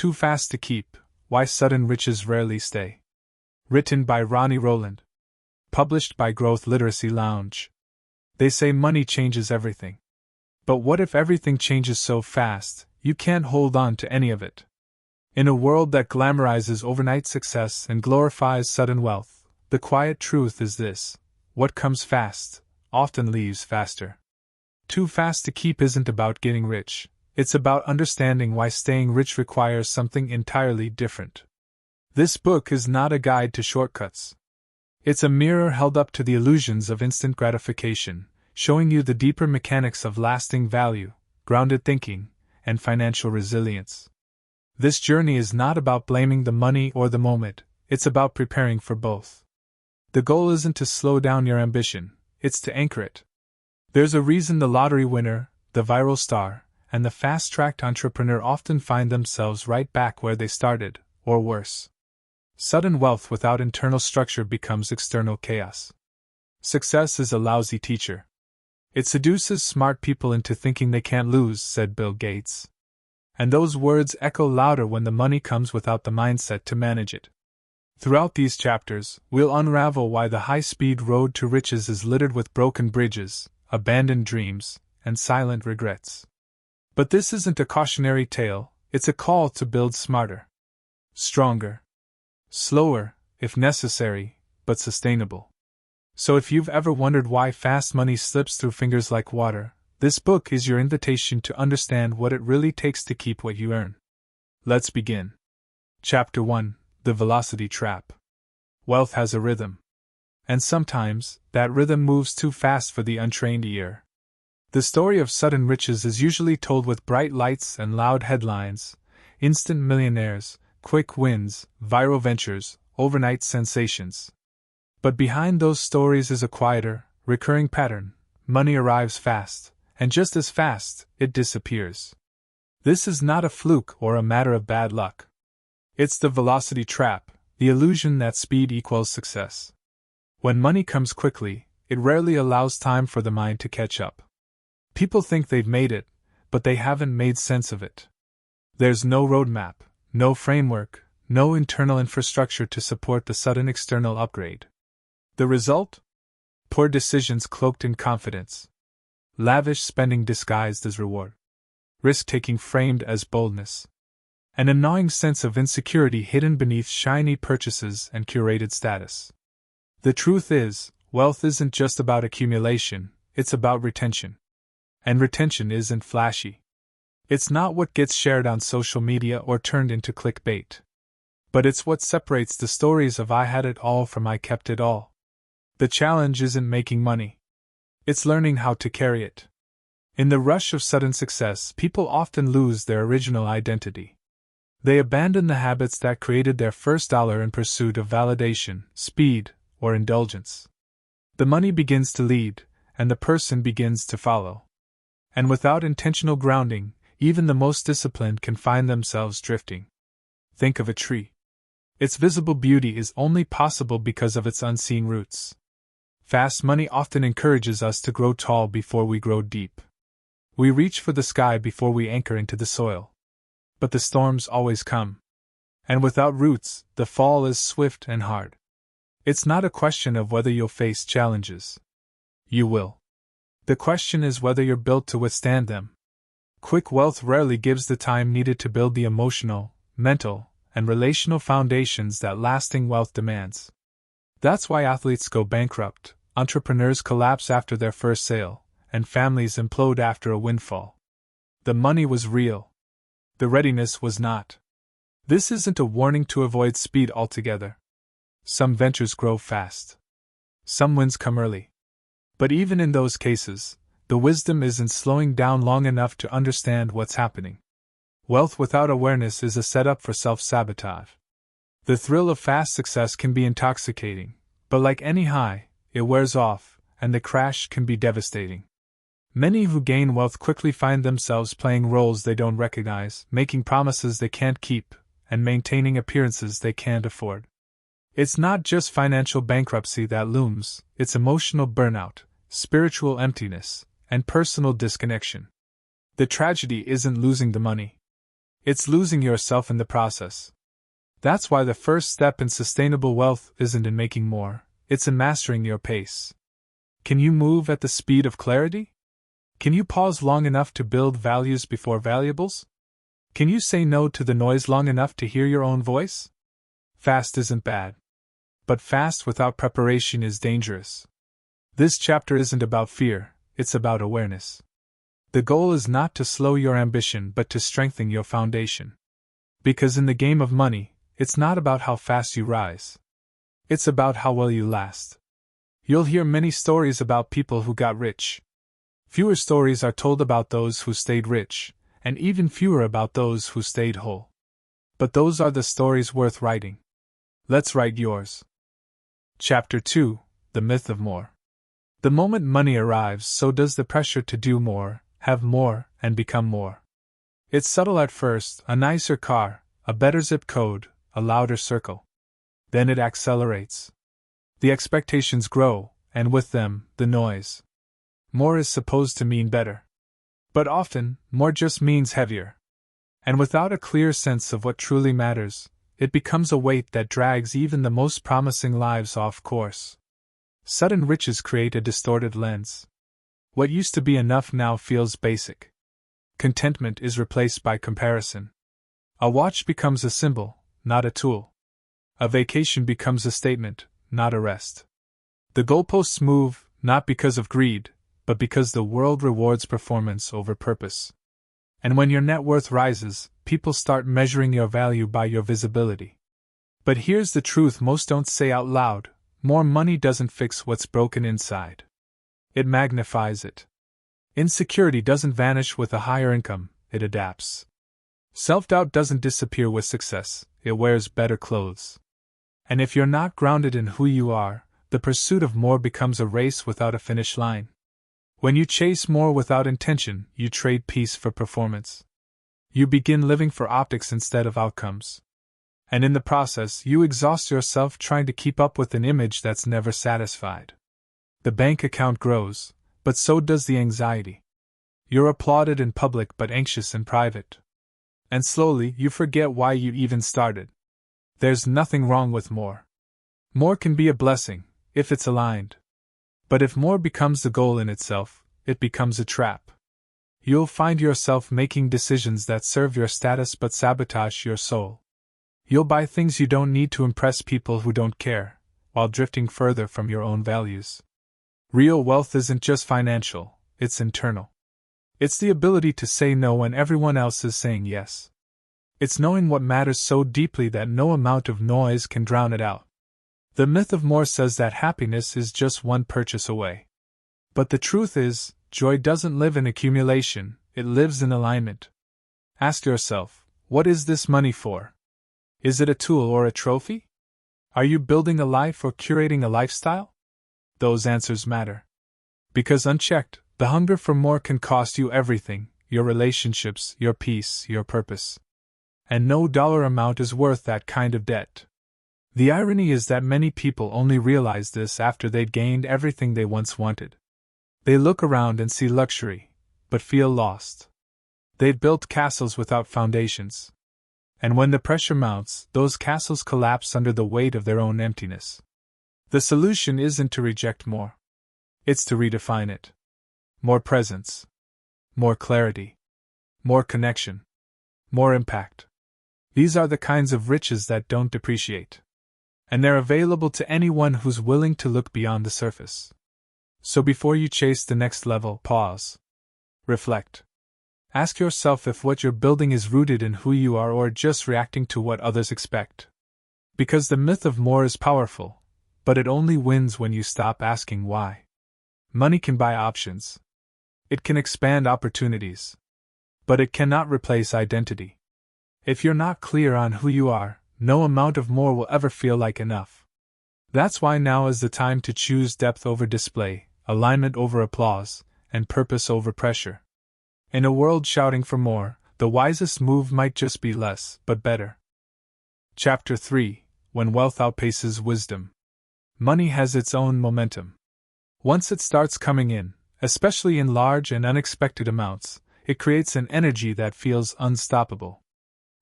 Too Fast to Keep, Why Sudden Riches Rarely Stay. Written by Ronnie Rowland. Published by Growth Literacy Lounge. They say money changes everything. But what if everything changes so fast, you can't hold on to any of it? In a world that glamorizes overnight success and glorifies sudden wealth, the quiet truth is this: what comes fast often leaves faster. Too Fast to Keep isn't about getting rich, it's about understanding why staying rich requires something entirely different. This book is not a guide to shortcuts. It's a mirror held up to the illusions of instant gratification, showing you the deeper mechanics of lasting value, grounded thinking, and financial resilience. This journey is not about blaming the money or the moment, it's about preparing for both. The goal isn't to slow down your ambition, it's to anchor it. There's a reason the lottery winner, the viral star, and the fast-tracked entrepreneur often find themselves right back where they started, or worse. Sudden wealth without internal structure becomes external chaos. Success is a lousy teacher. It seduces smart people into thinking they can't lose, said Bill Gates. And those words echo louder when the money comes without the mindset to manage it. Throughout these chapters, we'll unravel why the high-speed road to riches is littered with broken bridges, abandoned dreams, and silent regrets. But this isn't a cautionary tale, it's a call to build smarter, stronger, slower, if necessary, but sustainable. So if you've ever wondered why fast money slips through fingers like water, this book is your invitation to understand what it really takes to keep what you earn. Let's begin. Chapter 1: The Velocity Trap. Wealth has a rhythm. And sometimes, that rhythm moves too fast for the untrained ear. The story of sudden riches is usually told with bright lights and loud headlines: instant millionaires, quick wins, viral ventures, overnight sensations. But behind those stories is a quieter, recurring pattern. Money arrives fast, and just as fast, it disappears. This is not a fluke or a matter of bad luck. It's the velocity trap, the illusion that speed equals success. When money comes quickly, it rarely allows time for the mind to catch up. People think they've made it, but they haven't made sense of it. There's no roadmap, no framework, no internal infrastructure to support the sudden external upgrade. The result? Poor decisions cloaked in confidence. Lavish spending disguised as reward. Risk-taking framed as boldness. An gnawing sense of insecurity hidden beneath shiny purchases and curated status. The truth is, wealth isn't just about accumulation, it's about retention. And retention isn't flashy. It's not what gets shared on social media or turned into clickbait. But it's what separates the stories of "I had it all" from "I kept it all." The challenge isn't making money. It's learning how to carry it. In the rush of sudden success, people often lose their original identity. They abandon the habits that created their first dollar in pursuit of validation, speed, or indulgence. The money begins to lead, and the person begins to follow. And without intentional grounding, even the most disciplined can find themselves drifting. Think of a tree. Its visible beauty is only possible because of its unseen roots. Fast money often encourages us to grow tall before we grow deep. We reach for the sky before we anchor into the soil. But the storms always come. And without roots, the fall is swift and hard. It's not a question of whether you'll face challenges. You will. The question is whether you're built to withstand them. Quick wealth rarely gives the time needed to build the emotional, mental, and relational foundations that lasting wealth demands. That's why athletes go bankrupt, entrepreneurs collapse after their first sale, and families implode after a windfall. The money was real. The readiness was not. This isn't a warning to avoid speed altogether. Some ventures grow fast. Some wins come early. But even in those cases, the wisdom isn't slowing down long enough to understand what's happening. Wealth without awareness is a setup for self-sabotage. The thrill of fast success can be intoxicating, but like any high, it wears off, and the crash can be devastating. Many who gain wealth quickly find themselves playing roles they don't recognize, making promises they can't keep, and maintaining appearances they can't afford. It's not just financial bankruptcy that looms, it's emotional burnout, spiritual emptiness, and personal disconnection. The tragedy isn't losing the money. It's losing yourself in the process. That's why the first step in sustainable wealth isn't in making more, it's in mastering your pace. Can you move at the speed of clarity? Can you pause long enough to build values before valuables? Can you say no to the noise long enough to hear your own voice? Fast isn't bad. But fast without preparation is dangerous. This chapter isn't about fear, it's about awareness. The goal is not to slow your ambition but to strengthen your foundation. Because in the game of money, it's not about how fast you rise. It's about how well you last. You'll hear many stories about people who got rich. Fewer stories are told about those who stayed rich, and even fewer about those who stayed whole. But those are the stories worth writing. Let's write yours. Chapter 2: The Myth of More. The moment money arrives, so does the pressure to do more, have more, and become more. It's subtle at first: a nicer car, a better zip code, a louder circle. Then it accelerates. The expectations grow, and with them, the noise. More is supposed to mean better. But often, more just means heavier. And without a clear sense of what truly matters, it becomes a weight that drags even the most promising lives off course. Sudden riches create a distorted lens. What used to be enough now feels basic. Contentment is replaced by comparison. A watch becomes a symbol, not a tool. A vacation becomes a statement, not a rest. The goalposts move, not because of greed, but because the world rewards performance over purpose. And when your net worth rises, people start measuring your value by your visibility. But here's the truth most don't say out loud: more money doesn't fix what's broken inside. It magnifies it. Insecurity doesn't vanish with a higher income, it adapts. Self-doubt doesn't disappear with success, it wears better clothes. And if you're not grounded in who you are, the pursuit of more becomes a race without a finish line. When you chase more without intention, you trade peace for performance. You begin living for optics instead of outcomes. And in the process, you exhaust yourself trying to keep up with an image that's never satisfied. The bank account grows, but so does the anxiety. You're applauded in public but anxious in private. And slowly, you forget why you even started. There's nothing wrong with more. More can be a blessing, if it's aligned. But if more becomes the goal in itself, it becomes a trap. You'll find yourself making decisions that serve your status but sabotage your soul. You'll buy things you don't need to impress people who don't care, while drifting further from your own values. Real wealth isn't just financial, it's internal. It's the ability to say no when everyone else is saying yes. It's knowing what matters so deeply that no amount of noise can drown it out. The myth of more says that happiness is just one purchase away. But the truth is, joy doesn't live in accumulation, it lives in alignment. Ask yourself, what is this money for? Is it a tool or a trophy? Are you building a life or curating a lifestyle? Those answers matter. Because unchecked, the hunger for more can cost you everything: your relationships, your peace, your purpose. And no dollar amount is worth that kind of debt. The irony is that many people only realize this after they'd gained everything they once wanted. They look around and see luxury, but feel lost. They'd built castles without foundations. And when the pressure mounts, those castles collapse under the weight of their own emptiness. The solution isn't to reject more. It's to redefine it. More presence. More clarity. More connection. More impact. These are the kinds of riches that don't depreciate. And they're available to anyone who's willing to look beyond the surface. So before you chase the next level, pause. Reflect. Ask yourself if what you're building is rooted in who you are or just reacting to what others expect. Because the myth of more is powerful, but it only wins when you stop asking why. Money can buy options. It can expand opportunities. But it cannot replace identity. If you're not clear on who you are, no amount of more will ever feel like enough. That's why now is the time to choose depth over display, alignment over applause, and purpose over pressure. In a world shouting for more, the wisest move might just be less, but better. Chapter 3: When Wealth Outpaces Wisdom. Money has its own momentum. Once it starts coming in, especially in large and unexpected amounts, it creates an energy that feels unstoppable.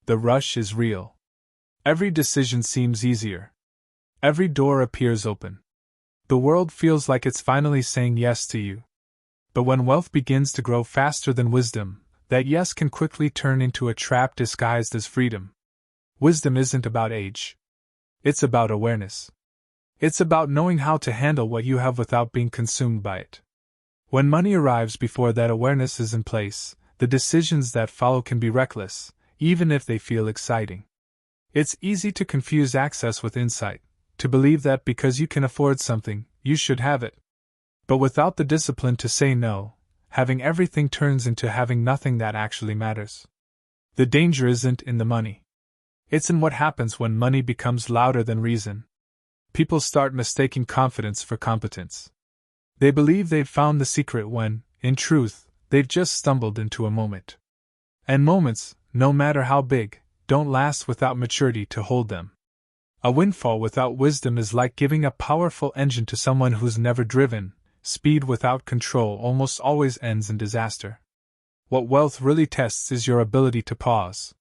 The rush is real. Every decision seems easier. Every door appears open. The world feels like it's finally saying yes to you. But when wealth begins to grow faster than wisdom, that yes can quickly turn into a trap disguised as freedom. Wisdom isn't about age. It's about awareness. It's about knowing how to handle what you have without being consumed by it. When money arrives before that awareness is in place, the decisions that follow can be reckless, even if they feel exciting. It's easy to confuse access with insight, to believe that because you can afford something, you should have it. But without the discipline to say no, having everything turns into having nothing that actually matters. The danger isn't in the money. It's in what happens when money becomes louder than reason. People start mistaking confidence for competence. They believe they've found the secret when, in truth, they've just stumbled into a moment. And moments, no matter how big, don't last without maturity to hold them. A windfall without wisdom is like giving a powerful engine to someone who's never driven. Speed without control almost always ends in disaster. What wealth really tests is your ability to pause.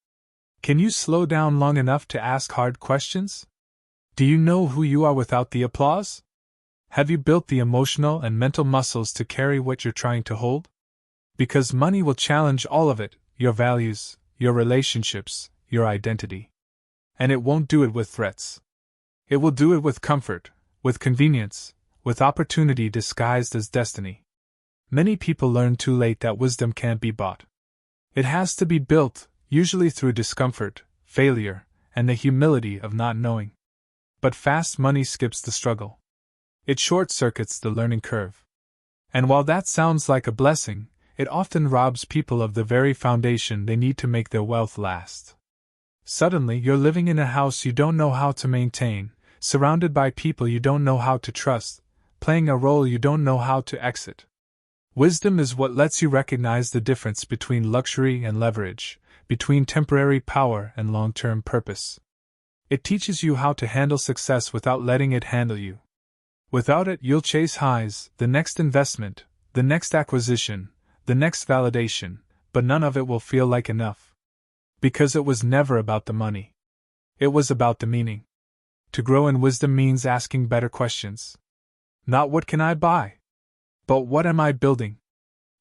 Can you slow down long enough to ask hard questions? Do you know who you are without the applause? Have you built the emotional and mental muscles to carry what you're trying to hold? Because money will challenge all of it, your values, your relationships, your identity. And it won't do it with threats. It will do it with comfort, with convenience, with opportunity disguised as destiny. Many people learn too late that wisdom can't be bought. It has to be built, usually through discomfort, failure, and the humility of not knowing. But fast money skips the struggle. It short-circuits the learning curve. And while that sounds like a blessing, it often robs people of the very foundation they need to make their wealth last. Suddenly, you're living in a house you don't know how to maintain, surrounded by people you don't know how to trust, playing a role you don't know how to exit. Wisdom is what lets you recognize the difference between luxury and leverage, between temporary power and long-term purpose. It teaches you how to handle success without letting it handle you. Without it, you'll chase highs, the next investment, the next acquisition, the next validation, but none of it will feel like enough. Because it was never about the money. It was about the meaning. To grow in wisdom means asking better questions. Not what can I buy? But what am I building?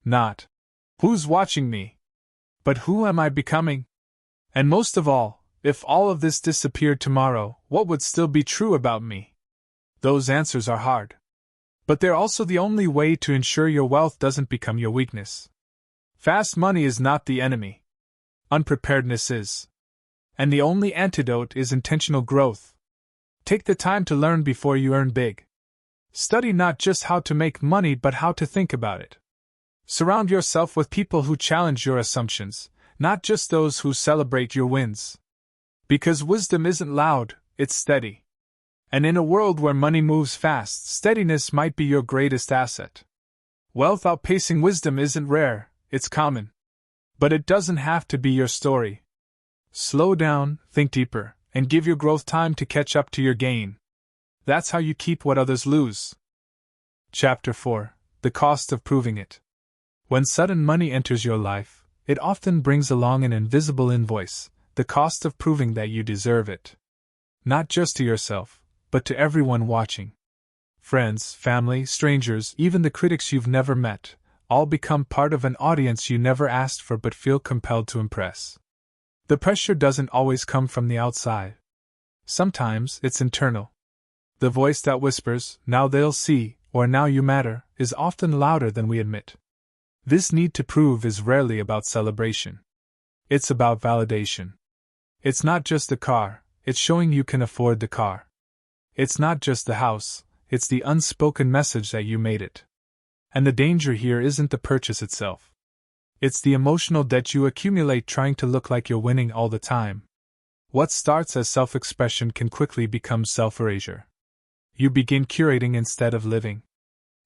Not who's watching me? But who am I becoming? And most of all, if all of this disappeared tomorrow, what would still be true about me? Those answers are hard. But they're also the only way to ensure your wealth doesn't become your weakness. Fast money is not the enemy. Unpreparedness is. And the only antidote is intentional growth. Take the time to learn before you earn big. Study not just how to make money but how to think about it. Surround yourself with people who challenge your assumptions, not just those who celebrate your wins. Because wisdom isn't loud, it's steady. And in a world where money moves fast, steadiness might be your greatest asset. Wealth outpacing wisdom isn't rare, it's common. But it doesn't have to be your story. Slow down, think deeper, and give your growth time to catch up to your gain. That's how you keep what others lose. Chapter 4: The Cost of Proving It. When sudden money enters your life, it often brings along an invisible invoice, the cost of proving that you deserve it. Not just to yourself, but to everyone watching. Friends, family, strangers, even the critics you've never met, all become part of an audience you never asked for but feel compelled to impress. The pressure doesn't always come from the outside. Sometimes it's internal. The voice that whispers, "Now they'll see," or "Now you matter," is often louder than we admit. This need to prove is rarely about celebration. It's about validation. It's not just the car, it's showing you can afford the car. It's not just the house, it's the unspoken message that you made it. And the danger here isn't the purchase itself. It's the emotional debt you accumulate trying to look like you're winning all the time. What starts as self-expression can quickly become self-erasure. You begin curating instead of living.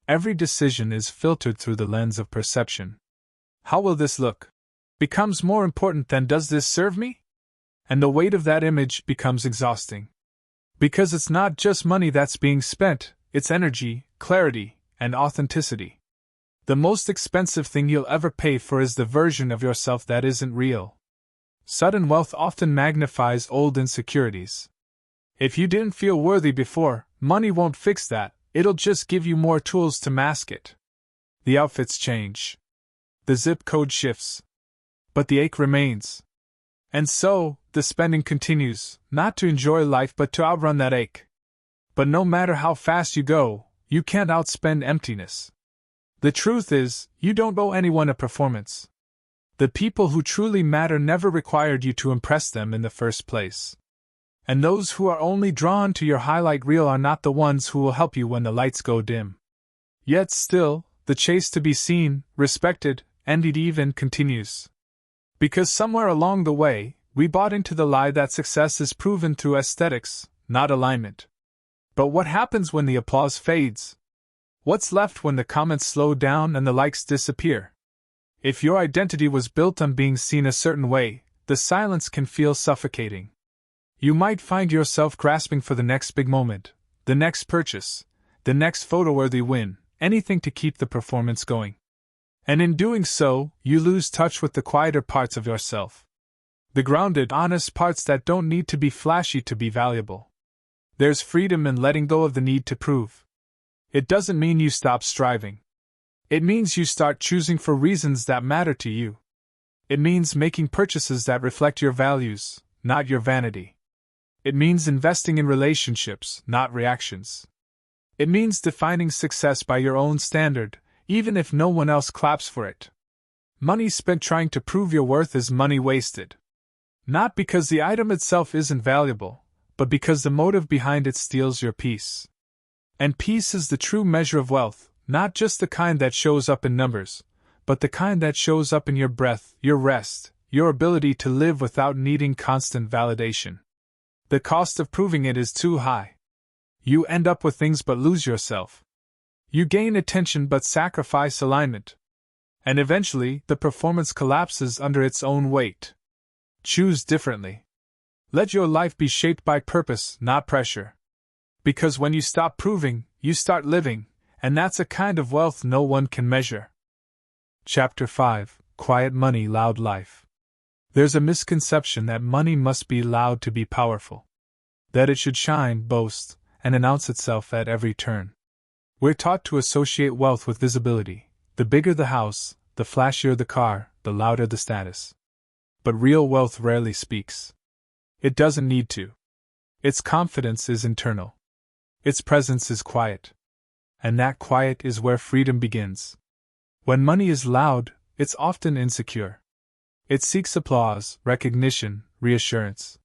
Every decision is filtered through the lens of perception. How will this look? Becomes more important than does this serve me? And the weight of that image becomes exhausting. Because it's not just money that's being spent, it's energy, clarity, and authenticity. The most expensive thing you'll ever pay for is the version of yourself that isn't real. Sudden wealth often magnifies old insecurities. If you didn't feel worthy before, money won't fix that, it'll just give you more tools to mask it. The outfits change. The zip code shifts. But the ache remains. And so, the spending continues, not to enjoy life but to outrun that ache. But no matter how fast you go, you can't outspend emptiness. The truth is, you don't owe anyone a performance. The people who truly matter never required you to impress them in the first place. And those who are only drawn to your highlight reel are not the ones who will help you when the lights go dim. Yet still, the chase to be seen, respected, and even continues. Because somewhere along the way, we bought into the lie that success is proven through aesthetics, not alignment. But what happens when the applause fades? What's left when the comments slow down and the likes disappear? If your identity was built on being seen a certain way, the silence can feel suffocating. You might find yourself grasping for the next big moment, the next purchase, the next photo-worthy win, anything to keep the performance going. And in doing so, you lose touch with the quieter parts of yourself. The grounded, honest parts that don't need to be flashy to be valuable. There's freedom in letting go of the need to prove. It doesn't mean you stop striving. It means you start choosing for reasons that matter to you. It means making purchases that reflect your values, not your vanity. It means investing in relationships, not reactions. It means defining success by your own standard, even if no one else claps for it. Money spent trying to prove your worth is money wasted. Not because the item itself isn't valuable, but because the motive behind it steals your peace. And peace is the true measure of wealth, not just the kind that shows up in numbers, but the kind that shows up in your breath, your rest, your ability to live without needing constant validation. The cost of proving it is too high. You end up with things but lose yourself. You gain attention but sacrifice alignment. And eventually, the performance collapses under its own weight. Choose differently. Let your life be shaped by purpose, not pressure. Because when you stop proving, you start living, and that's a kind of wealth no one can measure. Chapter 5: Quiet Money, Loud Life. There's a misconception that money must be loud to be powerful. That it should shine, boast, and announce itself at every turn. We're taught to associate wealth with visibility. The bigger the house, the flashier the car, the louder the status. But real wealth rarely speaks. It doesn't need to. Its confidence is internal. Its presence is quiet. And that quiet is where freedom begins. When money is loud, it's often insecure. It seeks applause, recognition, reassurance.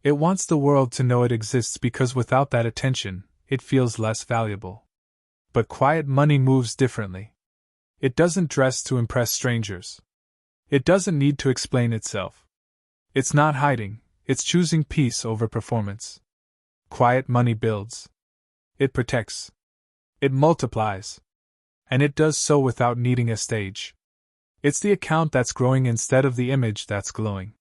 It wants the world to know it exists because without that attention, it feels less valuable. But quiet money moves differently. It doesn't dress to impress strangers. It doesn't need to explain itself. It's not hiding, it's choosing peace over performance. Quiet money builds. It protects. It multiplies. And it does so without needing a stage. It's the account that's growing instead of the image that's glowing.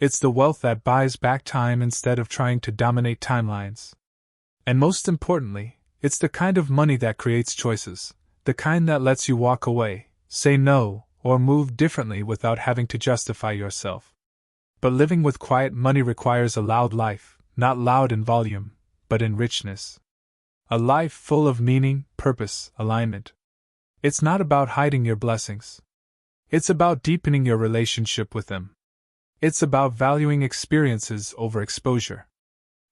It's the wealth that buys back time instead of trying to dominate timelines. And most importantly, it's the kind of money that creates choices, the kind that lets you walk away, say no, or move differently without having to justify yourself. But living with quiet money requires a loud life, not loud in volume, but in richness. A life full of meaning, purpose, alignment. It's not about hiding your blessings. It's about deepening your relationship with them. It's about valuing experiences over exposure.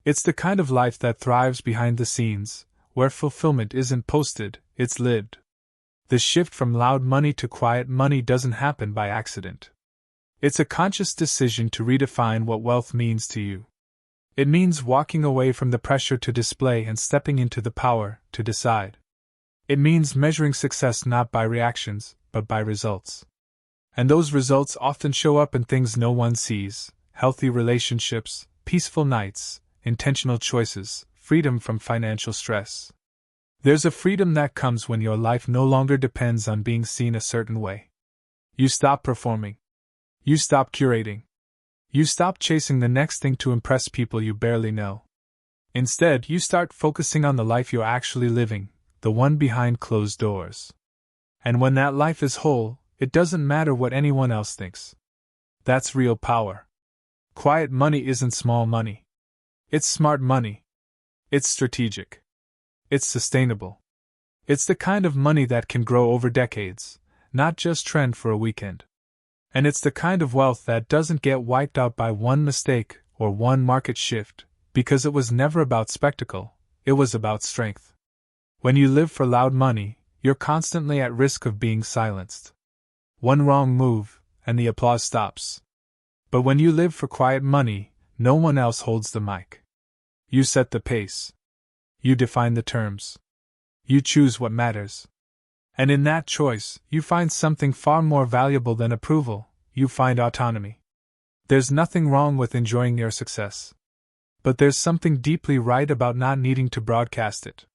It's the kind of life that thrives behind the scenes, where fulfillment isn't posted, it's lived. The shift from loud money to quiet money doesn't happen by accident. It's a conscious decision to redefine what wealth means to you. It means walking away from the pressure to display and stepping into the power to decide. It means measuring success not by reactions, but by results. And those results often show up in things no one sees: healthy relationships, peaceful nights, intentional choices, freedom from financial stress. There's a freedom that comes when your life no longer depends on being seen a certain way. You stop performing. You stop curating. You stop chasing the next thing to impress people you barely know. Instead, you start focusing on the life you're actually living, the one behind closed doors. And when that life is whole, it doesn't matter what anyone else thinks. That's real power. Quiet money isn't small money. It's smart money. It's strategic. It's sustainable. It's the kind of money that can grow over decades, not just trend for a weekend. And it's the kind of wealth that doesn't get wiped out by one mistake or one market shift, because it was never about spectacle, it was about strength. When you live for loud money, you're constantly at risk of being silenced. One wrong move, and the applause stops. But when you live for quiet money, no one else holds the mic. You set the pace. You define the terms. You choose what matters. And in that choice, you find something far more valuable than approval. You find autonomy. There's nothing wrong with enjoying your success. But there's something deeply right about not needing to broadcast it.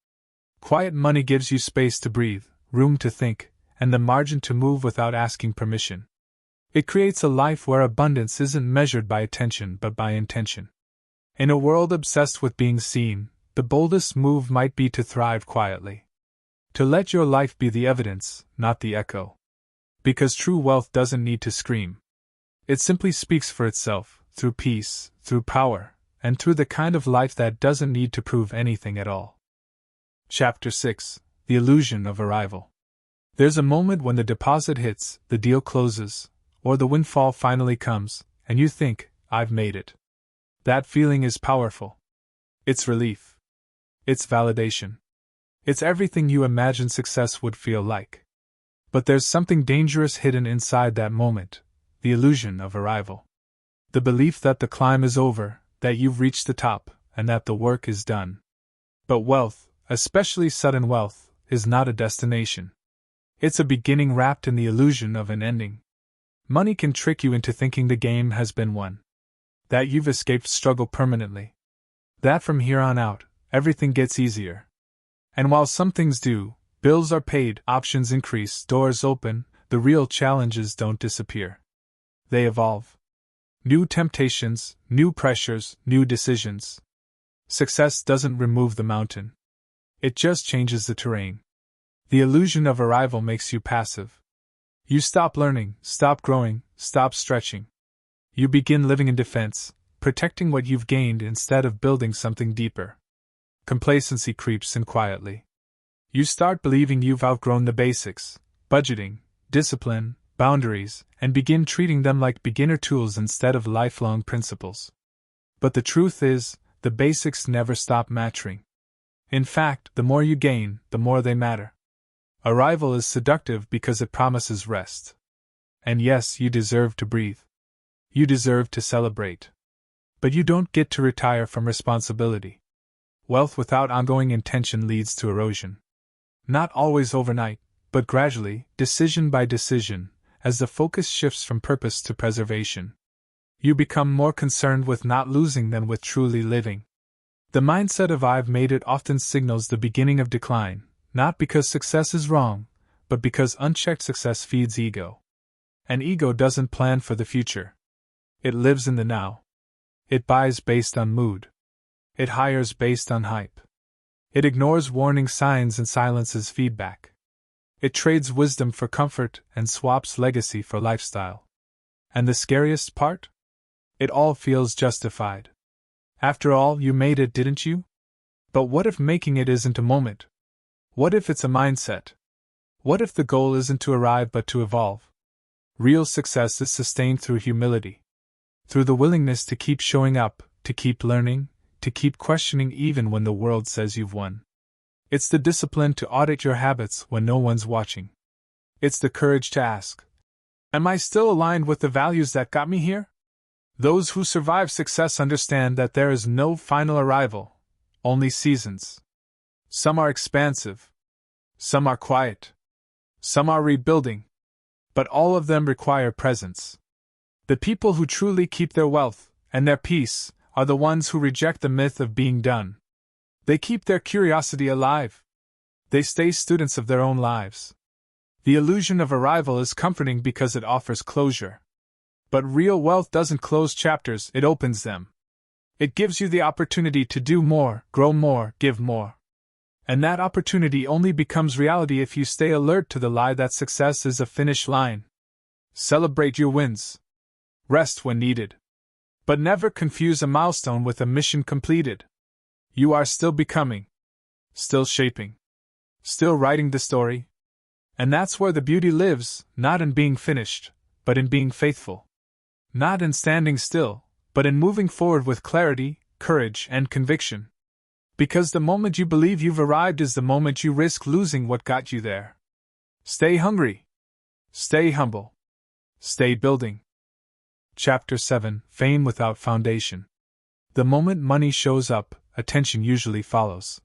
Quiet money gives you space to breathe, room to think, and the margin to move without asking permission. It creates a life where abundance isn't measured by attention but by intention. In a world obsessed with being seen, the boldest move might be to thrive quietly. To let your life be the evidence, not the echo. Because true wealth doesn't need to scream. It simply speaks for itself, through peace, through power, and through the kind of life that doesn't need to prove anything at all. Chapter 6: The Illusion of Arrival. There's a moment when the deposit hits, the deal closes, or the windfall finally comes, and you think, I've made it. That feeling is powerful. It's relief. It's validation. It's everything you imagine success would feel like. But there's something dangerous hidden inside that moment, the illusion of arrival. The belief that the climb is over, that you've reached the top, and that the work is done. But wealth, especially sudden wealth, is not a destination. It's a beginning wrapped in the illusion of an ending. Money can trick you into thinking the game has been won. That you've escaped struggle permanently. That from here on out, everything gets easier. And while some things do, bills are paid, options increase, doors open, the real challenges don't disappear. They evolve. New temptations, new pressures, new decisions. Success doesn't remove the mountain. It just changes the terrain. The illusion of arrival makes you passive. You stop learning, stop growing, stop stretching. You begin living in defense, protecting what you've gained instead of building something deeper. Complacency creeps in quietly. You start believing you've outgrown the basics, budgeting, discipline, boundaries, and begin treating them like beginner tools instead of lifelong principles. But the truth is, the basics never stop mattering. In fact, the more you gain, the more they matter. Arrival is seductive because it promises rest. And yes, you deserve to breathe. You deserve to celebrate. But you don't get to retire from responsibility. Wealth without ongoing intention leads to erosion. Not always overnight, but gradually, decision by decision, as the focus shifts from purpose to preservation. You become more concerned with not losing than with truly living. The mindset of I've made it often signals the beginning of decline, not because success is wrong, but because unchecked success feeds ego. And ego doesn't plan for the future. It lives in the now. It buys based on mood. It hires based on hype. It ignores warning signs and silences feedback. It trades wisdom for comfort and swaps legacy for lifestyle. And the scariest part? It all feels justified. After all, you made it, didn't you? But what if making it isn't a moment? What if it's a mindset? What if the goal isn't to arrive but to evolve? Real success is sustained through humility. Through the willingness to keep showing up, to keep learning, to keep questioning even when the world says you've won. It's the discipline to audit your habits when no one's watching. It's the courage to ask, am I still aligned with the values that got me here? Those who survive success understand that there is no final arrival, only seasons. Some are expansive. Some are quiet. Some are rebuilding. But all of them require presence. The people who truly keep their wealth and their peace are the ones who reject the myth of being done. They keep their curiosity alive. They stay students of their own lives. The illusion of arrival is comforting because it offers closure. But real wealth doesn't close chapters, it opens them. It gives you the opportunity to do more, grow more, give more. And that opportunity only becomes reality if you stay alert to the lie that success is a finish line. Celebrate your wins. Rest when needed. But never confuse a milestone with a mission completed. You are still becoming, still shaping, still writing the story. And that's where the beauty lives, not in being finished, but in being faithful. Not in standing still, but in moving forward with clarity, courage, and conviction. Because the moment you believe you've arrived is the moment you risk losing what got you there. Stay hungry. Stay humble. Stay building. Chapter 7: Fame Without Foundation. The moment money shows up, attention usually follows.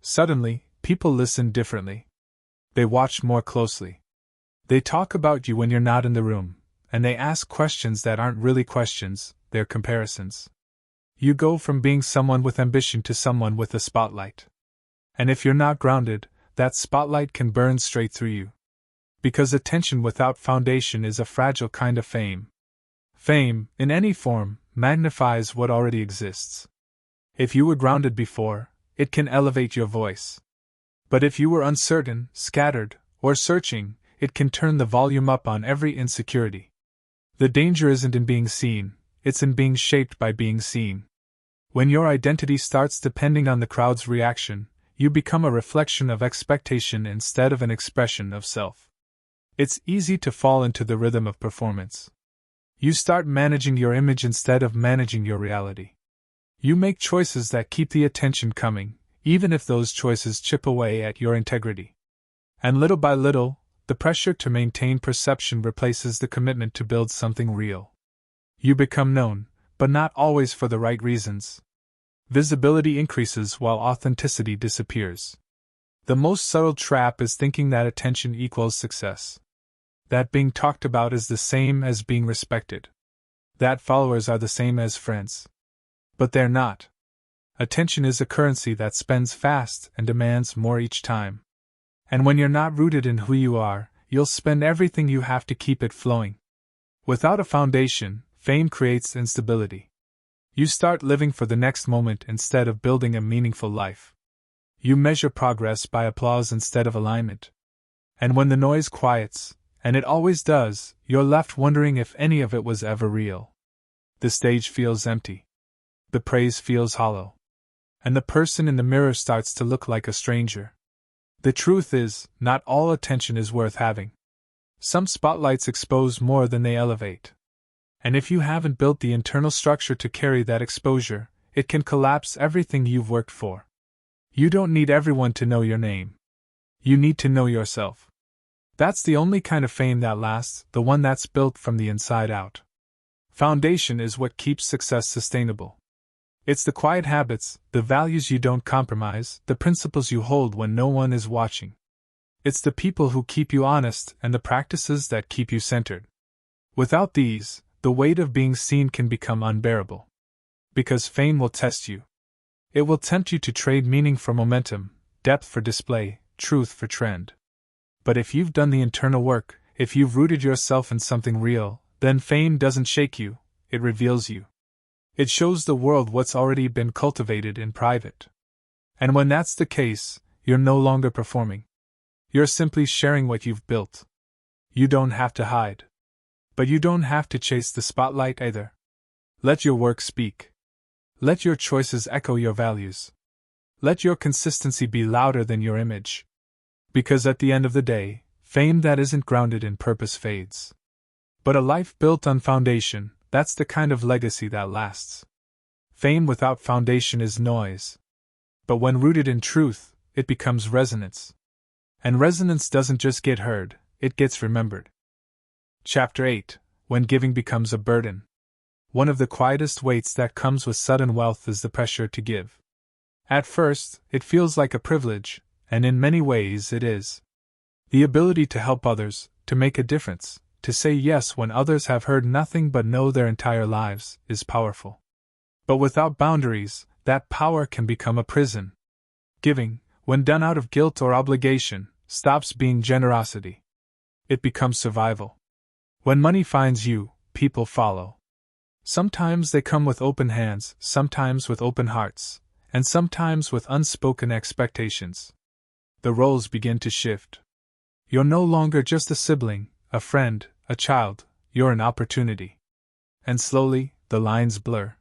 Suddenly, people listen differently. They watch more closely. They talk about you when you're not in the room, and they ask questions that aren't really questions, they're comparisons. You go from being someone with ambition to someone with a spotlight. And if you're not grounded, that spotlight can burn straight through you. Because attention without foundation is a fragile kind of fame. Fame, in any form, magnifies what already exists. If you were grounded before, it can elevate your voice. But if you were uncertain, scattered, or searching, it can turn the volume up on every insecurity. The danger isn't in being seen, it's in being shaped by being seen. When your identity starts depending on the crowd's reaction, you become a reflection of expectation instead of an expression of self. It's easy to fall into the rhythm of performance. You start managing your image instead of managing your reality. You make choices that keep the attention coming, even if those choices chip away at your integrity. And little by little, the pressure to maintain perception replaces the commitment to build something real. You become known, but not always for the right reasons. Visibility increases while authenticity disappears. The most subtle trap is thinking that attention equals success. That being talked about is the same as being respected. That followers are the same as friends. But they're not. Attention is a currency that spends fast and demands more each time. And when you're not rooted in who you are, you'll spend everything you have to keep it flowing. Without a foundation, fame creates instability. You start living for the next moment instead of building a meaningful life. You measure progress by applause instead of alignment. And when the noise quiets, and it always does, you're left wondering if any of it was ever real. The stage feels empty. The praise feels hollow. And the person in the mirror starts to look like a stranger. The truth is, not all attention is worth having. Some spotlights expose more than they elevate. And if you haven't built the internal structure to carry that exposure, it can collapse everything you've worked for. You don't need everyone to know your name. You need to know yourself. That's the only kind of fame that lasts, the one that's built from the inside out. Foundation is what keeps success sustainable. It's the quiet habits, the values you don't compromise, the principles you hold when no one is watching. It's the people who keep you honest and the practices that keep you centered. Without these, the weight of being seen can become unbearable. Because fame will test you. It will tempt you to trade meaning for momentum, depth for display, truth for trend. But if you've done the internal work, if you've rooted yourself in something real, then fame doesn't shake you, it reveals you. It shows the world what's already been cultivated in private. And when that's the case, you're no longer performing. You're simply sharing what you've built. You don't have to hide. But you don't have to chase the spotlight either. Let your work speak. Let your choices echo your values. Let your consistency be louder than your image. Because at the end of the day, fame that isn't grounded in purpose fades. But a life built on foundation, that's the kind of legacy that lasts. Fame without foundation is noise. But when rooted in truth, it becomes resonance. And resonance doesn't just get heard, it gets remembered. Chapter 8: When Giving Becomes a Burden. One of the quietest weights that comes with sudden wealth is the pressure to give. At first, it feels like a privilege, and in many ways it is. The ability to help others, to make a difference, to say yes when others have heard nothing but no their entire lives, is powerful. But without boundaries, that power can become a prison. Giving, when done out of guilt or obligation, stops being generosity. It becomes survival. When money finds you, people follow. Sometimes they come with open hands, sometimes with open hearts, and sometimes with unspoken expectations. The roles begin to shift. You're no longer just a sibling, a friend, a child, you're an opportunity. And slowly, the lines blur.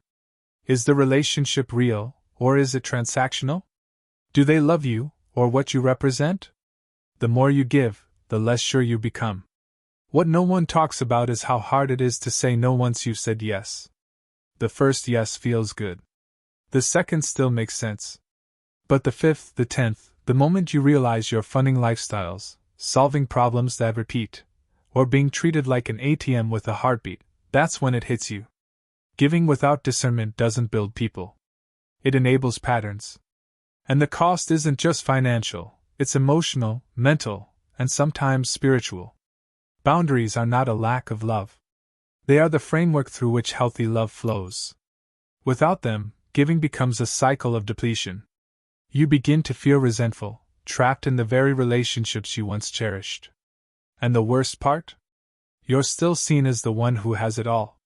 Is the relationship real, or is it transactional? Do they love you, or what you represent? The more you give, the less sure you become. What no one talks about is how hard it is to say no once you've said yes. The first yes feels good. The second still makes sense. But the fifth, the 10th, the moment you realize you're funding lifestyles, solving problems that repeat, or being treated like an ATM with a heartbeat, that's when it hits you. Giving without discernment doesn't build people. It enables patterns. And the cost isn't just financial, it's emotional, mental, and sometimes spiritual. Boundaries are not a lack of love. They are the framework through which healthy love flows. Without them, giving becomes a cycle of depletion. You begin to feel resentful, trapped in the very relationships you once cherished. And the worst part? You're still seen as the one who has it all.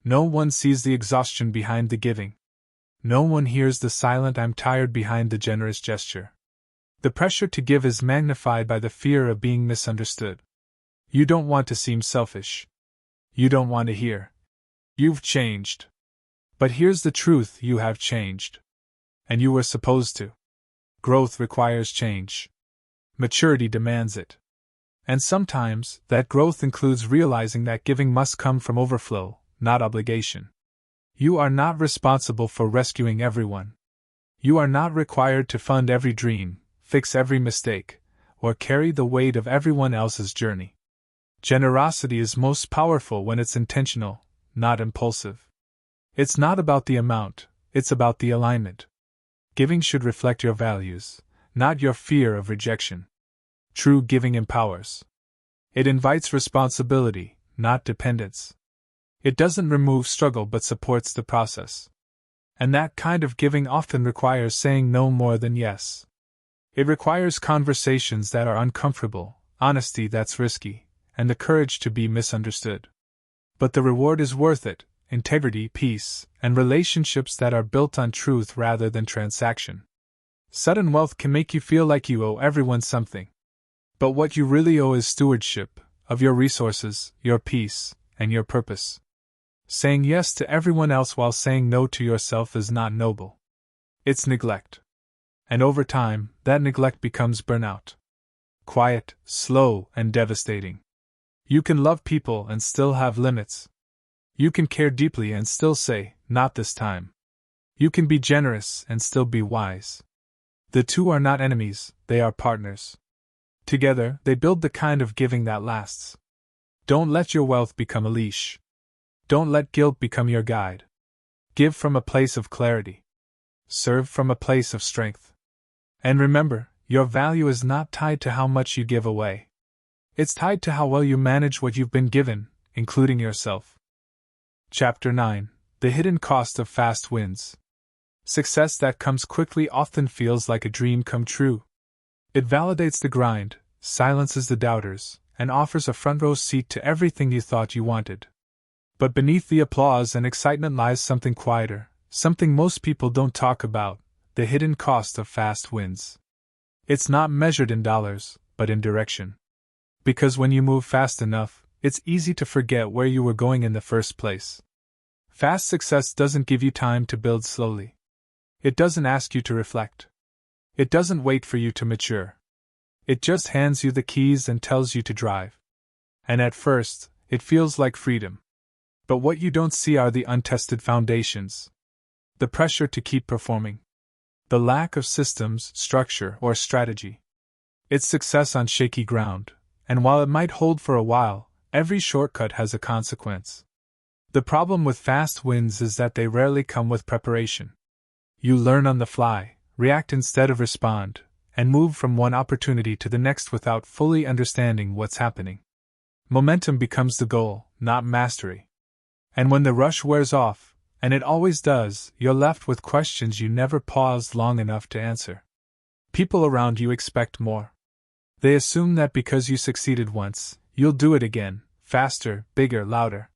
No one sees the exhaustion behind the giving. No one hears the silent "I'm tired" behind the generous gesture. The pressure to give is magnified by the fear of being misunderstood. You don't want to seem selfish. You don't want to hear, "You've changed." But here's the truth: you have changed. And you were supposed to. Growth requires change. Maturity demands it. And sometimes, that growth includes realizing that giving must come from overflow, not obligation. You are not responsible for rescuing everyone. You are not required to fund every dream, fix every mistake, or carry the weight of everyone else's journey. Generosity is most powerful when it's intentional, not impulsive. It's not about the amount, it's about the alignment. Giving should reflect your values, not your fear of rejection. True giving empowers. It invites responsibility, not dependence. It doesn't remove struggle but supports the process. And that kind of giving often requires saying no more than yes. It requires conversations that are uncomfortable, honesty that's risky, and the courage to be misunderstood. But the reward is worth it: integrity, peace, and relationships that are built on truth rather than transaction. Sudden wealth can make you feel like you owe everyone something. But what you really owe is stewardship of your resources, your peace, and your purpose. Saying yes to everyone else while saying no to yourself is not noble. It's neglect. And over time, that neglect becomes burnout. Quiet, slow, and devastating. You can love people and still have limits. You can care deeply and still say, "Not this time." You can be generous and still be wise. The two are not enemies, they are partners. Together, they build the kind of giving that lasts. Don't let your wealth become a leash. Don't let guilt become your guide. Give from a place of clarity. Serve from a place of strength. And remember, your value is not tied to how much you give away. It's tied to how well you manage what you've been given, including yourself. Chapter 9: The Hidden Cost of Fast Wins. Success that comes quickly often feels like a dream come true. It validates the grind, silences the doubters, and offers a front-row seat to everything you thought you wanted. But beneath the applause and excitement lies something quieter, something most people don't talk about: the hidden cost of fast wins. It's not measured in dollars, but in direction. Because when you move fast enough, it's easy to forget where you were going in the first place. Fast success doesn't give you time to build slowly. It doesn't ask you to reflect. It doesn't wait for you to mature. It just hands you the keys and tells you to drive. And at first, it feels like freedom. But what you don't see are the untested foundations. The pressure to keep performing. The lack of systems, structure, or strategy. It's success on shaky ground, and while it might hold for a while, every shortcut has a consequence. The problem with fast wins is that they rarely come with preparation. You learn on the fly, react instead of respond, and move from one opportunity to the next without fully understanding what's happening. Momentum becomes the goal, not mastery. And when the rush wears off, and it always does, you're left with questions you never paused long enough to answer. People around you expect more. They assume that because you succeeded once, you'll do it again, faster, bigger, louder.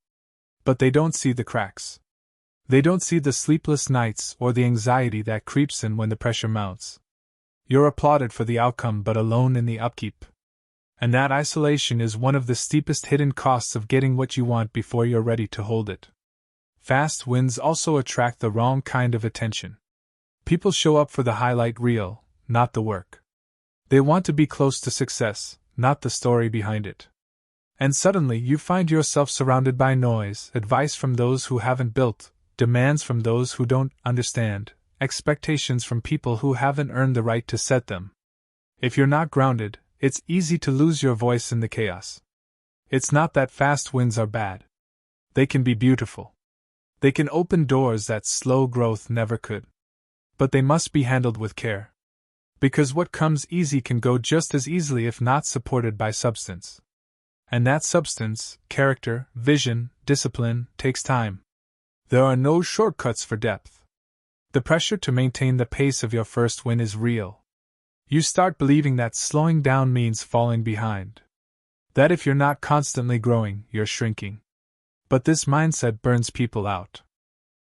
But they don't see the cracks. They don't see the sleepless nights or the anxiety that creeps in when the pressure mounts. You're applauded for the outcome but alone in the upkeep. And that isolation is one of the steepest hidden costs of getting what you want before you're ready to hold it. fast wins also attract the wrong kind of attention. People show up for the highlight reel, not the work. They want to be close to success, not the story behind it. And suddenly you find yourself surrounded by noise, advice from those who haven't built, demands from those who don't understand, expectations from people who haven't earned the right to set them. If you're not grounded, it's easy to lose your voice in the chaos. It's not that fast wins are bad. They can be beautiful. They can open doors that slow growth never could. But they must be handled with care. Because what comes easy can go just as easily if not supported by substance. And that substance, character, vision, discipline, takes time. There are no shortcuts for depth. The pressure to maintain the pace of your first win is real. You start believing that slowing down means falling behind. That if you're not constantly growing, you're shrinking. But this mindset burns people out.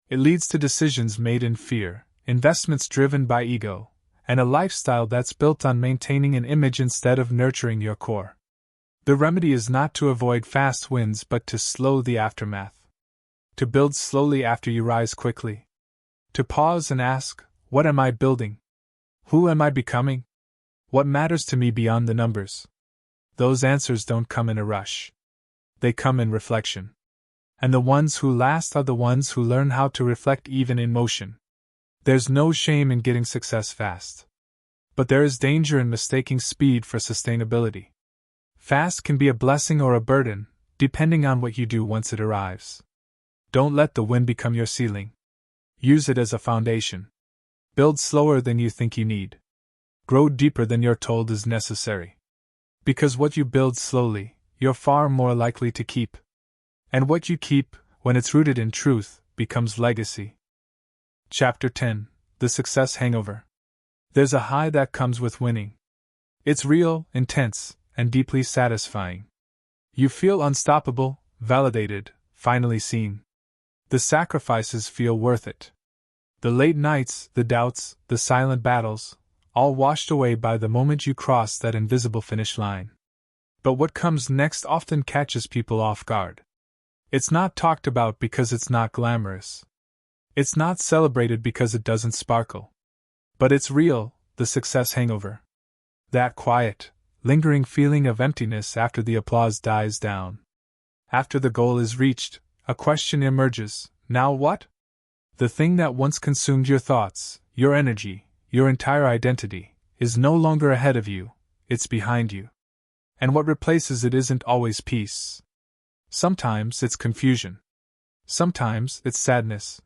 It leads to decisions made in fear, investments driven by ego, and a lifestyle that's built on maintaining an image instead of nurturing your core. The remedy is not to avoid fast wins but to slow the aftermath. To build slowly after you rise quickly. To pause and ask, what am I building? Who am I becoming? What matters to me beyond the numbers? Those answers don't come in a rush. They come in reflection. And the ones who last are the ones who learn how to reflect even in motion. There's no shame in getting success fast. But there is danger in mistaking speed for sustainability. Fast can be a blessing or a burden, depending on what you do once it arrives. Don't let the win become your ceiling. Use it as a foundation. Build slower than you think you need. Grow deeper than you're told is necessary. Because what you build slowly, you're far more likely to keep. And what you keep, when it's rooted in truth, becomes legacy. Chapter 10: The Success Hangover. There's a high that comes with winning. It's real, intense, and deeply satisfying. You feel unstoppable, validated, finally seen. The sacrifices feel worth it. The late nights, the doubts, the silent battles, all washed away by the moment you cross that invisible finish line. But what comes next often catches people off guard. It's not talked about because it's not glamorous. It's not celebrated because it doesn't sparkle. But it's real, the success hangover. That quiet, lingering feeling of emptiness after the applause dies down. After the goal is reached, a question emerges: now what? The thing that once consumed your thoughts, your energy, your entire identity, is no longer ahead of you, it's behind you. And what replaces it isn't always peace. Sometimes it's confusion. Sometimes it's sadness.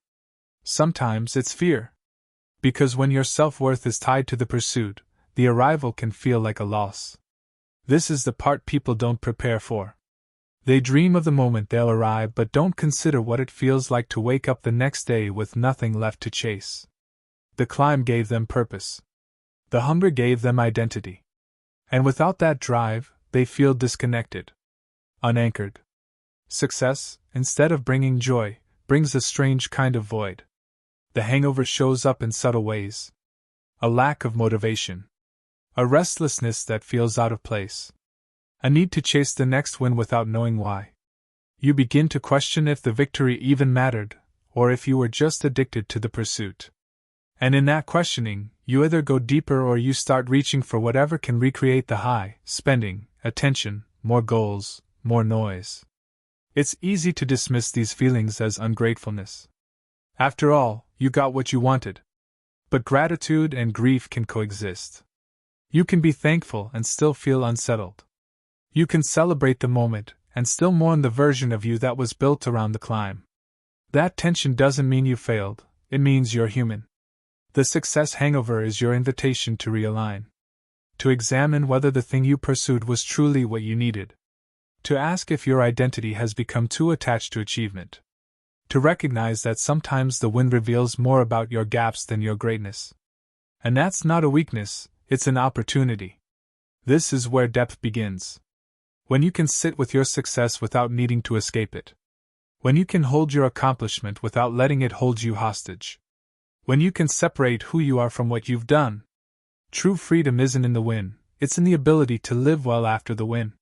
Sometimes it's fear. Because when your self-worth is tied to the pursuit, the arrival can feel like a loss. This is the part people don't prepare for. They dream of the moment they'll arrive but don't consider what it feels like to wake up the next day with nothing left to chase. The climb gave them purpose. The hunger gave them identity. And without that drive, they feel disconnected. Unanchored. Success, instead of bringing joy, brings a strange kind of void. The hangover shows up in subtle ways. A lack of motivation. A restlessness that feels out of place. A need to chase the next win without knowing why. You begin to question if the victory even mattered, or if you were just addicted to the pursuit. And in that questioning, you either go deeper or you start reaching for whatever can recreate the high: spending, attention, more goals, more noise. It's easy to dismiss these feelings as ungratefulness. After all, you got what you wanted. But gratitude and grief can coexist. You can be thankful and still feel unsettled. You can celebrate the moment and still mourn the version of you that was built around the climb. That tension doesn't mean you failed, it means you're human. The success hangover is your invitation to realign. To examine whether the thing you pursued was truly what you needed. To ask if your identity has become too attached to achievement. To recognize that sometimes the win reveals more about your gaps than your greatness. And that's not a weakness, it's an opportunity. This is where depth begins. When you can sit with your success without needing to escape it. When you can hold your accomplishment without letting it hold you hostage. When you can separate who you are from what you've done. True freedom isn't in the win, it's in the ability to live well after the win.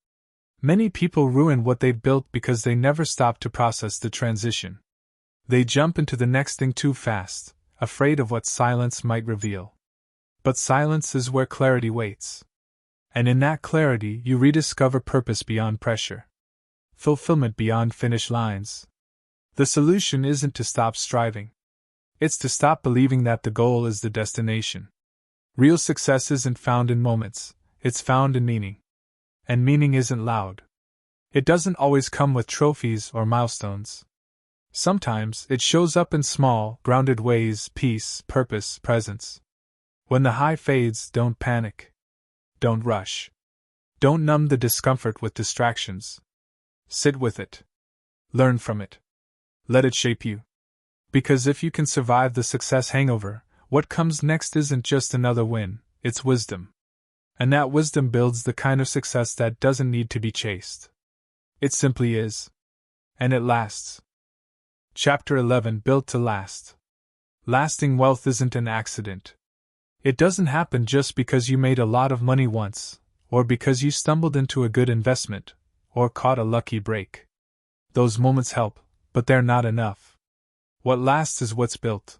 Many people ruin what they've built because they never stop to process the transition. They jump into the next thing too fast, afraid of what silence might reveal. But silence is where clarity waits. And in that clarity, you rediscover purpose beyond pressure, fulfillment beyond finish lines. The solution isn't to stop striving. It's to stop believing that the goal is the destination. Real success isn't found in moments, it's found in meaning. And meaning isn't loud. It doesn't always come with trophies or milestones. Sometimes it shows up in small, grounded ways: peace, purpose, presence. When the high fades, don't panic. Don't rush. Don't numb the discomfort with distractions. Sit with it. Learn from it. Let it shape you. Because if you can survive the success hangover, what comes next isn't just another win, it's wisdom. And that wisdom builds the kind of success that doesn't need to be chased. It simply is. And it lasts. Chapter 11: Built to Last. Lasting wealth isn't an accident. It doesn't happen just because you made a lot of money once, or because you stumbled into a good investment, or caught a lucky break. Those moments help, but they're not enough. What lasts is what's built.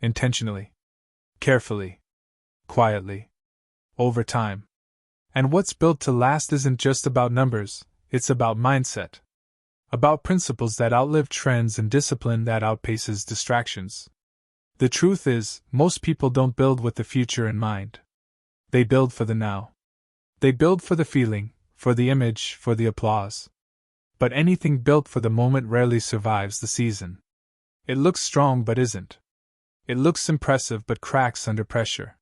Intentionally. Carefully. Quietly. Over time. And what's built to last isn't just about numbers, it's about mindset. About principles that outlive trends and discipline that outpaces distractions. The truth is, most people don't build with the future in mind. They build for the now. They build for the feeling, for the image, for the applause. But anything built for the moment rarely survives the season. It looks strong but isn't. It looks impressive but cracks under pressure.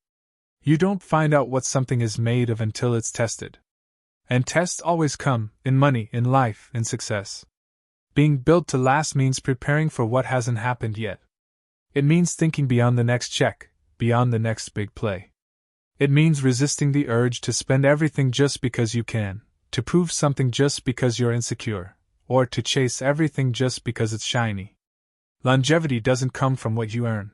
You don't find out what something is made of until it's tested. And tests always come, in money, in life, in success. Being built to last means preparing for what hasn't happened yet. It means thinking beyond the next check, beyond the next big play. It means resisting the urge to spend everything just because you can, to prove something just because you're insecure, or to chase everything just because it's shiny. Longevity doesn't come from what you earn.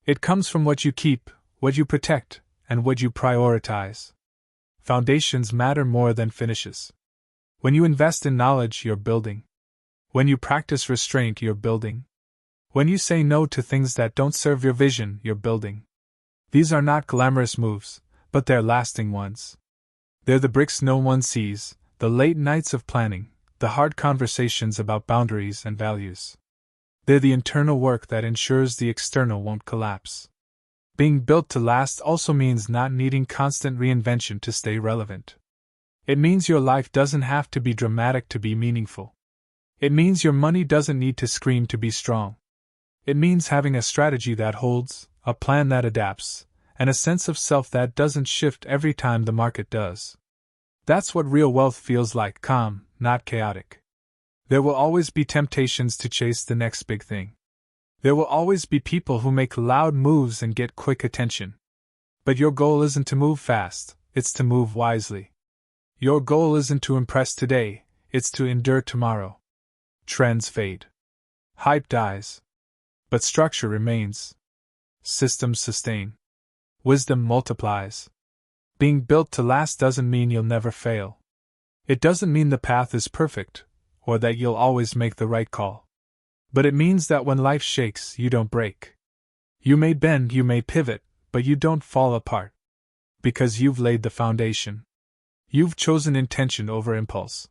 It comes from what you keep, what you protect, and what you prioritize. Foundations matter more than finishes. When you invest in knowledge, you're building. When you practice restraint, you're building. When you say no to things that don't serve your vision, you're building. These are not glamorous moves, but they're lasting ones. They're the bricks no one sees, the late nights of planning, the hard conversations about boundaries and values. They're the internal work that ensures the external won't collapse. Being built to last also means not needing constant reinvention to stay relevant. It means your life doesn't have to be dramatic to be meaningful. It means your money doesn't need to scream to be strong. It means having a strategy that holds, a plan that adapts, and a sense of self that doesn't shift every time the market does. That's what real wealth feels like: calm, not chaotic. There will always be temptations to chase the next big thing. There will always be people who make loud moves and get quick attention. But your goal isn't to move fast, it's to move wisely. Your goal isn't to impress today, it's to endure tomorrow. Trends fade. Hype dies. But structure remains. Systems sustain. Wisdom multiplies. Being built to last doesn't mean you'll never fail. It doesn't mean the path is perfect, or that you'll always make the right call. But it means that when life shakes, you don't break. You may bend, you may pivot, but you don't fall apart. Because you've laid the foundation. You've chosen intention over impulse.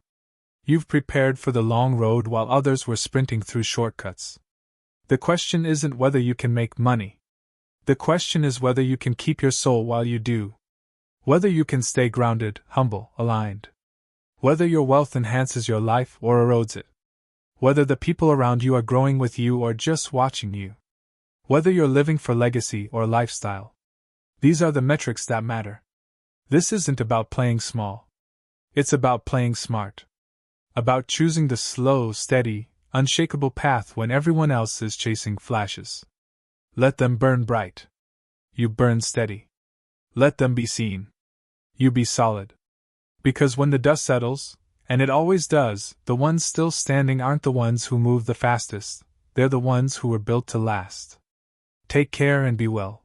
You've prepared for the long road while others were sprinting through shortcuts. The question isn't whether you can make money. The question is whether you can keep your soul while you do. Whether you can stay grounded, humble, aligned. Whether your wealth enhances your life or erodes it. Whether the people around you are growing with you or just watching you. Whether you're living for legacy or lifestyle. These are the metrics that matter. This isn't about playing small. It's about playing smart. About choosing the slow, steady, unshakable path when everyone else is chasing flashes. Let them burn bright. You burn steady. Let them be seen. You be solid. Because when the dust settles, and it always does, the ones still standing aren't the ones who move the fastest, they're the ones who were built to last. Take care and be well.